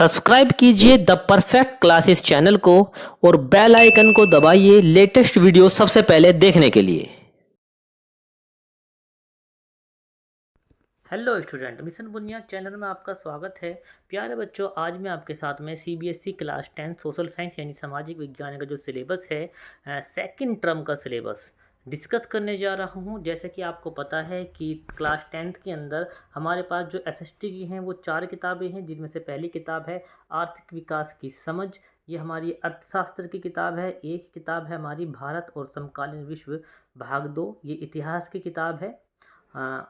Subscribe कीजिए the perfect classes channel को और बेल आइकन को दबाइए लेटेस्ट वीडियो सबसे पहले देखने के लिए। हेलो स्टूडेंट, मिशन बुनियाद चैनल में आपका स्वागत है। प्यारे बच्चों, आज मैं आपके साथ में सीबीएसई क्लास 10 सोशल साइंस यानी सामाजिक विज्ञान का जो सिलेबस है, सेकंड टर्म का सिलेबस डिस्कस करने जा रहा हूं। जैसे कि आपको पता है कि क्लास 10th के अंदर हमारे पास जो एसएसटी की हैं वो 4 किताबें हैं, जिनमें से पहली किताब है आर्थिक विकास की समझ। ये हमारी अर्थशास्त्र की किताब है। एक किताब है हमारी भारत और समकालीन विश्व भाग 2, ये इतिहास की किताब है।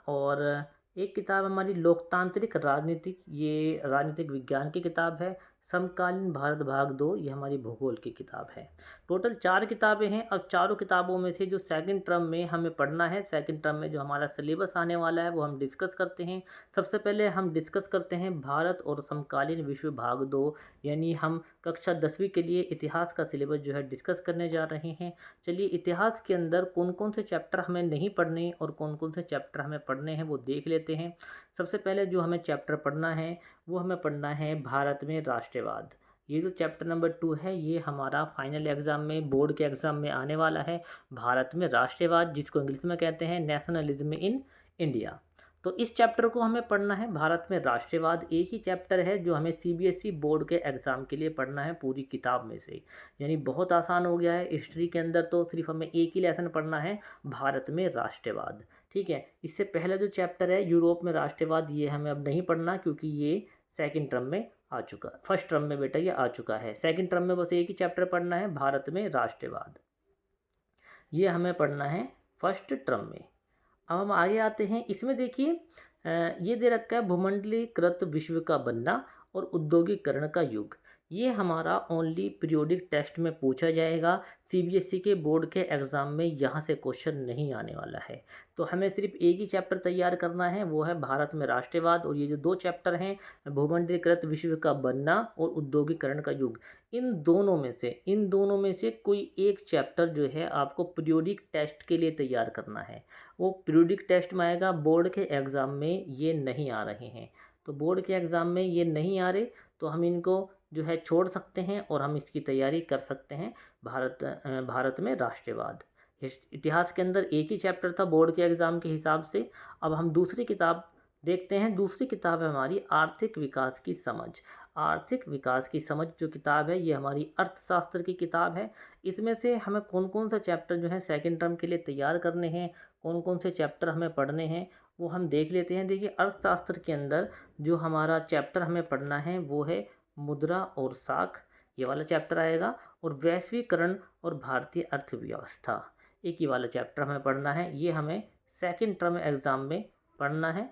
और एक किताब हमारी लोकतांत्रिक राजनीतिक, ये राजनीतिक विज्ञान की किताब है। समकालीन भारत भाग 2, ये हमारी भूगोल की किताब है। टोटल 4 किताबें हैं। अब चारों किताबों में से जो सेकंड टर्म में हमें पढ़ना है, सेकंड टर्म में जो हमारा सिलेबस आने वाला है वो हम डिस्कस करते हैं। सबसे पहले हम डिस्कस करते हैं भारत और समकालीन विश्व भाग 2, यानी हम कक्षा 10वीं के लिए इतिहास का सिलेबस जो है डिस्कस करने जा रहे हैं। चलिए, इतिहास के अंदर कौन कौन से चैप्टर हमें नहीं पढ़ने और कौन कौन से चैप्टर हमें पढ़ने हैं वो देख लेते हैं। सबसे पहले जो हमें चैप्टर पढ़ना है वो हमें पढ़ना है भारत में राष्ट्रवाद। ये जो चैप्टर नंबर 2 है, ये हमारा फाइनल एग्जाम में, बोर्ड के एग्जाम में आने वाला है। भारत में राष्ट्रवाद, जिसको इंग्लिश में कहते हैं नेशनलिज्म इन इंडिया। तो इस चैप्टर को हमें पढ़ना है, भारत में राष्ट्रवाद। एक ही चैप्टर है जो हमें सीबीएसई बोर्ड के एग्ज़ाम के लिए पढ़ना है पूरी किताब में से, यानी बहुत आसान हो गया है। हिस्ट्री के अंदर तो सिर्फ हमें एक ही लेसन पढ़ना है, भारत में राष्ट्रवाद। ठीक है, इससे पहले जो चैप्टर है यूरोप में राष्ट्रवाद, ये हमें अब नहीं पढ़ना, क्योंकि ये सेकेंड टर्म में आ चुका, फर्स्ट टर्म में बेटा ये आ चुका है। सेकेंड टर्म में बस एक ही चैप्टर पढ़ना है, भारत में राष्ट्रवाद। ये हमें पढ़ना है फर्स्ट टर्म में। अब हम आगे आते हैं। इसमें देखिए, ये दे रखा है भूमंडलीकृत विश्व का बनना और औद्योगिकरण का युग। ये हमारा ओनली पीरियोडिक टेस्ट में पूछा जाएगा। सीबीएसई के बोर्ड के एग्ज़ाम में यहाँ से क्वेश्चन नहीं आने वाला है। तो हमें सिर्फ एक ही चैप्टर तैयार करना है, वो है भारत में राष्ट्रवाद। और ये जो 2 चैप्टर हैं, भूमंडलीकृत विश्व का बनना और औद्योगिकरण का युग, इन दोनों में से कोई एक चैप्टर जो है आपको पीरियोडिक टेस्ट के लिए तैयार करना है। वो पीरियोडिक टेस्ट में आएगा, बोर्ड के एग्ज़ाम में ये नहीं आ रहे हैं। तो बोर्ड के एग्ज़ाम में ये नहीं आ रहे, तो हम इनको जो है छोड़ सकते हैं और हम इसकी तैयारी कर सकते हैं। भारत में राष्ट्रवाद। इतिहास के अंदर एक ही चैप्टर था बोर्ड के एग्ज़ाम के हिसाब से। अब हम दूसरी किताब देखते हैं। दूसरी किताब है हमारी आर्थिक विकास की समझ। आर्थिक विकास की समझ जो किताब है, ये हमारी अर्थशास्त्र की किताब है। इसमें से हमें कौन कौन सा चैप्टर जो है सेकंड टर्म के लिए तैयार करने हैं, कौन कौन से चैप्टर हमें पढ़ने हैं, वो हम देख लेते हैं। देखिए, अर्थशास्त्र के अंदर जो हमारा चैप्टर हमें पढ़ना है वो है मुद्रा और साख, ये वाला चैप्टर आएगा। और वैश्वीकरण और भारतीय अर्थव्यवस्था, एक ही वाला चैप्टर हमें पढ़ना है। ये हमें सेकंड टर्म एग्ज़ाम में पढ़ना है।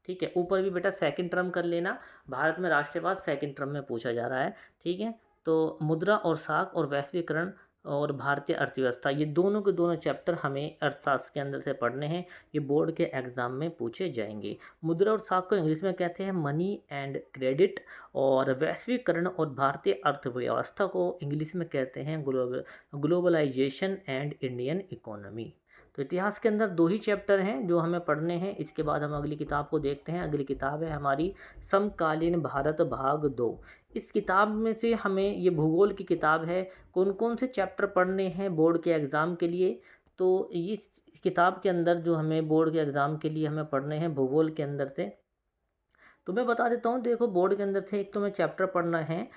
ठीक है, ऊपर भी बेटा सेकंड टर्म कर लेना, भारत में राष्ट्रवाद सेकंड टर्म में पूछा जा रहा है। ठीक है, तो मुद्रा और साख और वैश्वीकरण और भारतीय अर्थव्यवस्था, ये दोनों के दोनों चैप्टर हमें अर्थशास्त्र के अंदर से पढ़ने हैं। ये बोर्ड के एग्जाम में पूछे जाएंगे। मुद्रा और साख को इंग्लिश में कहते हैं मनी एंड क्रेडिट, और वैश्वीकरण और भारतीय अर्थव्यवस्था को इंग्लिश में कहते हैं ग्लोबलाइजेशन एंड इंडियन इकोनॉमी। तो इतिहास के अंदर 2 ही चैप्टर हैं जो हमें पढ़ने हैं। इसके बाद हम अगली किताब को देखते हैं। अगली किताब है हमारी समकालीन भारत भाग 2। इस किताब में से हमें, ये भूगोल की किताब है, कौन कौन से चैप्टर पढ़ने हैं बोर्ड के एग्ज़ाम के लिए। तो इस किताब के अंदर जो हमें बोर्ड के एग्ज़ाम के लिए हमें पढ़ने हैं भूगोल के अंदर से, तो मैं बता देता हूँ। देखो, बोर्ड के अंदर से एक तो हमें चैप्टर पढ़ना है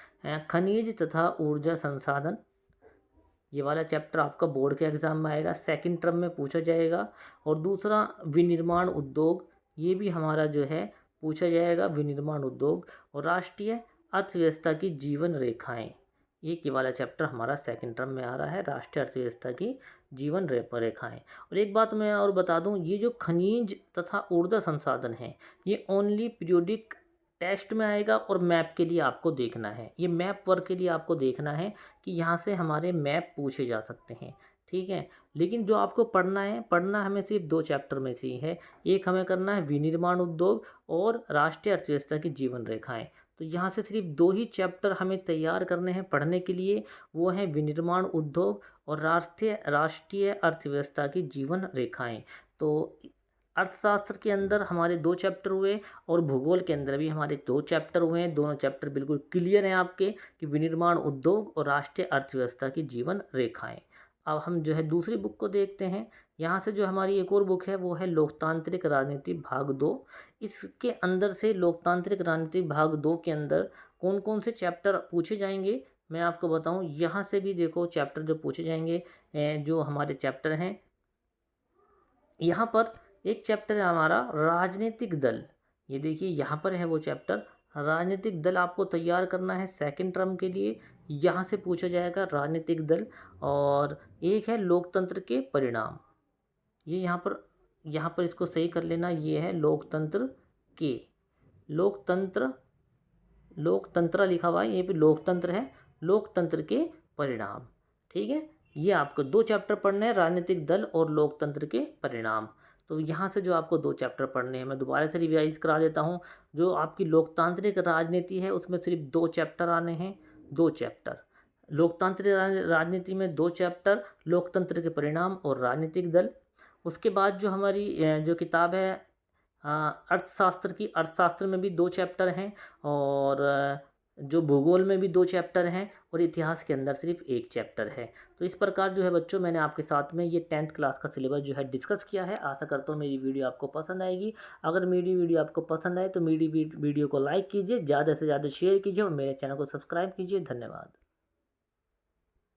खनिज तथा ऊर्जा संसाधन। ये वाला चैप्टर आपका बोर्ड के एग्ज़ाम में आएगा, सेकंड टर्म में पूछा जाएगा। और दूसरा विनिर्माण उद्योग, ये भी हमारा जो है पूछा जाएगा, विनिर्माण उद्योग। और राष्ट्रीय अर्थव्यवस्था की जीवन रेखाएं, ये वाला चैप्टर हमारा सेकंड टर्म में आ रहा है, राष्ट्रीय अर्थव्यवस्था की जीवन रेखाएं। और एक बात मैं और बता दूं, ये जो खनिज तथा ऊर्जा संसाधन है, ये ओनली पीरियोडिक टेस्ट में आएगा और मैप के लिए आपको देखना है। ये मैप वर्क के लिए आपको देखना है कि यहाँ से हमारे मैप पूछे जा सकते हैं। ठीक है, लेकिन जो आपको पढ़ना हमें सिर्फ 2 चैप्टर में से ही है। एक हमें करना है विनिर्माण उद्योग और राष्ट्रीय अर्थव्यवस्था की जीवन रेखाएं। तो यहाँ से सिर्फ 2 ही चैप्टर हमें तैयार करने हैं पढ़ने के लिए, वो हैं विनिर्माण उद्योग और राष्ट्रीय अर्थव्यवस्था की जीवन रेखाएं। तो अर्थशास्त्र के अंदर हमारे 2 चैप्टर हुए और भूगोल के अंदर भी हमारे 2 चैप्टर हुए हैं। दोनों चैप्टर बिल्कुल क्लियर हैं आपके कि विनिर्माण उद्योग और राष्ट्रीय अर्थव्यवस्था की जीवन रेखाएं। अब हम जो है दूसरी बुक को देखते हैं। यहाँ से जो हमारी एक और बुक है वो है लोकतांत्रिक राजनीति भाग 2। इसके अंदर से लोकतांत्रिक राजनीति भाग 2 के अंदर कौन कौन से चैप्टर पूछे जाएंगे मैं आपको बताऊं। यहाँ से भी देखो चैप्टर जो पूछे जाएंगे, जो हमारे चैप्टर हैं, यहाँ पर एक चैप्टर है हमारा राजनीतिक दल। ये देखिए यहाँ पर है वो चैप्टर, राजनीतिक दल आपको तैयार करना है सेकंड टर्म के लिए। यहाँ से पूछा जाएगा राजनीतिक दल। और एक है लोकतंत्र के परिणाम, ये यहाँ पर इसको सही कर लेना। ये है लोकतंत्र के, लोकतंत्र, लोकतंत्र लिखा हुआ है, ये भी लोकतंत्र है, लोकतंत्र के परिणाम। ठीक है, ये आपको 2 चैप्टर पढ़ने हैं, राजनीतिक दल और लोकतंत्र के परिणाम। तो यहाँ से जो आपको 2 चैप्टर पढ़ने हैं, मैं दोबारा से रिवाइज करा देता हूँ। जो आपकी लोकतांत्रिक राजनीति है उसमें सिर्फ 2 चैप्टर आने हैं, 2 चैप्टर। लोकतांत्रिक राजनीति में 2 चैप्टर, लोकतंत्र के परिणाम और राजनीतिक दल। उसके बाद जो हमारी जो किताब है अर्थशास्त्र की, अर्थशास्त्र में भी 2 चैप्टर हैं और जो भूगोल में भी 2 चैप्टर हैं और इतिहास के अंदर सिर्फ 1 चैप्टर है। तो इस प्रकार जो है बच्चों मैंने आपके साथ में ये 10th क्लास का सिलेबस जो है डिस्कस किया है। आशा करता हूँ मेरी वीडियो आपको पसंद आएगी। अगर मेरी वीडियो आपको पसंद आए तो मेरी वीडियो को लाइक कीजिए, ज़्यादा से ज़्यादा शेयर कीजिए और मेरे चैनल को सब्सक्राइब कीजिए। धन्यवाद।